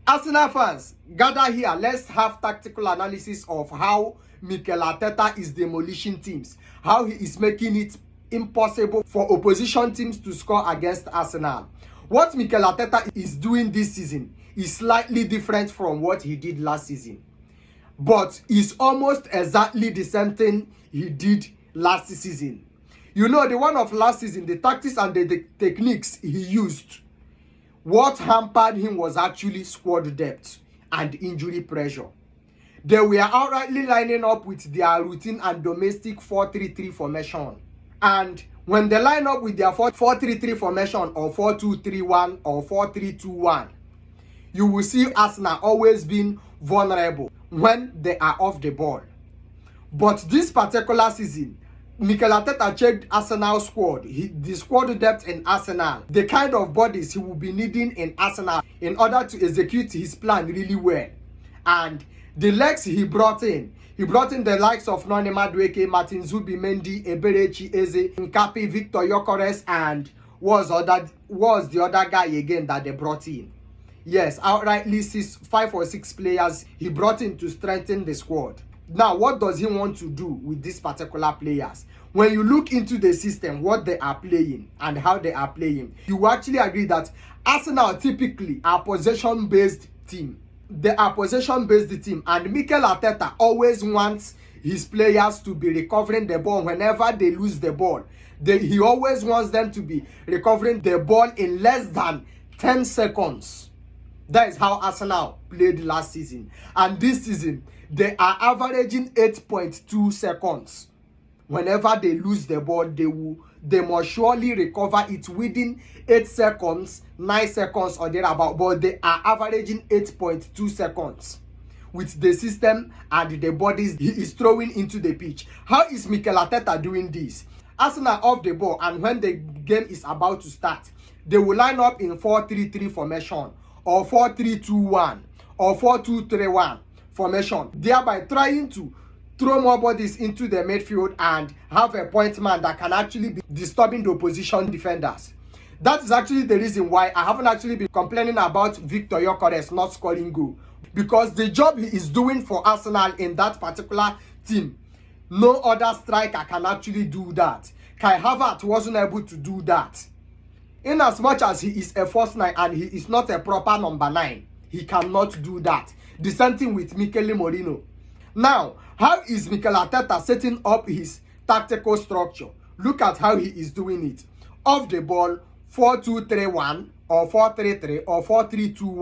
Arsenal fans, gather here. Let's have tactical analysis of how Mikel Arteta is demolishing teams, how he is making it impossible for opposition teams to score against Arsenal. What Mikel Arteta is doing this season is slightly different from what he did last season, but it's almost exactly the same thing he did last season. You know, the one of last season, the tactics and the techniques he used, what hampered him was actually squad depth and injury pressure. They were outrightly lining up with their routine and domestic 4-3-3 formation. And when they line up with their 4-3-3 formation or 4-2-3-1 or 4-3-2-1, you will see Arsenal always being vulnerable when they are off the ball. But this particular season, Mikel Arteta checked Arsenal squad, the squad depth in Arsenal, the kind of bodies he will be needing in Arsenal in order to execute his plan really well. And the legs he brought in the likes of Noni Madueke, Martin Zubimendi, Eberechi Eze, Nkapi, Victor Gyökeres, and was the other guy again that they brought in. Yes, outrightly 5 or 6 players he brought in to strengthen the squad. Now, what does he want to do with these particular players? When you look into the system, what they are playing and how they are playing, you actually agree that Arsenal typically are possession-based team. They are possession-based team, and Mikel Arteta always wants his players to be recovering the ball whenever they lose the ball. He always wants them to be recovering the ball in less than 10 seconds. That is how Arsenal played last season. And this season, they are averaging 8.2 seconds. Whenever they lose the ball, they must surely recover it within 8 seconds, 9 seconds or thereabout. But they are averaging 8.2 seconds with the system and the bodies he is throwing into the pitch. How is Mikel Arteta doing this? Arsenal off the ball, and when the game is about to start, they will line up in 4-3-3 formation or 4-3-2-1 or 4-2-3-1 formation, thereby trying to throw more bodies into the midfield and have a point man that can actually be disturbing the opposition defenders. That is actually the reason why I haven't actually been complaining about Victor Gyökeres not scoring goal, because the job he is doing for Arsenal in that particular team, no other striker can actually do that. Kai Havertz wasn't able to do that. In as much as he is a false 9 and he is not a proper number 9, he cannot do that. The same thing with Mikel Merino. Now, how is Mikel Arteta setting up his tactical structure? Look at how he is doing it. Off the ball, 4-2-3-1 or 4-3-3 or 4-3-2-1.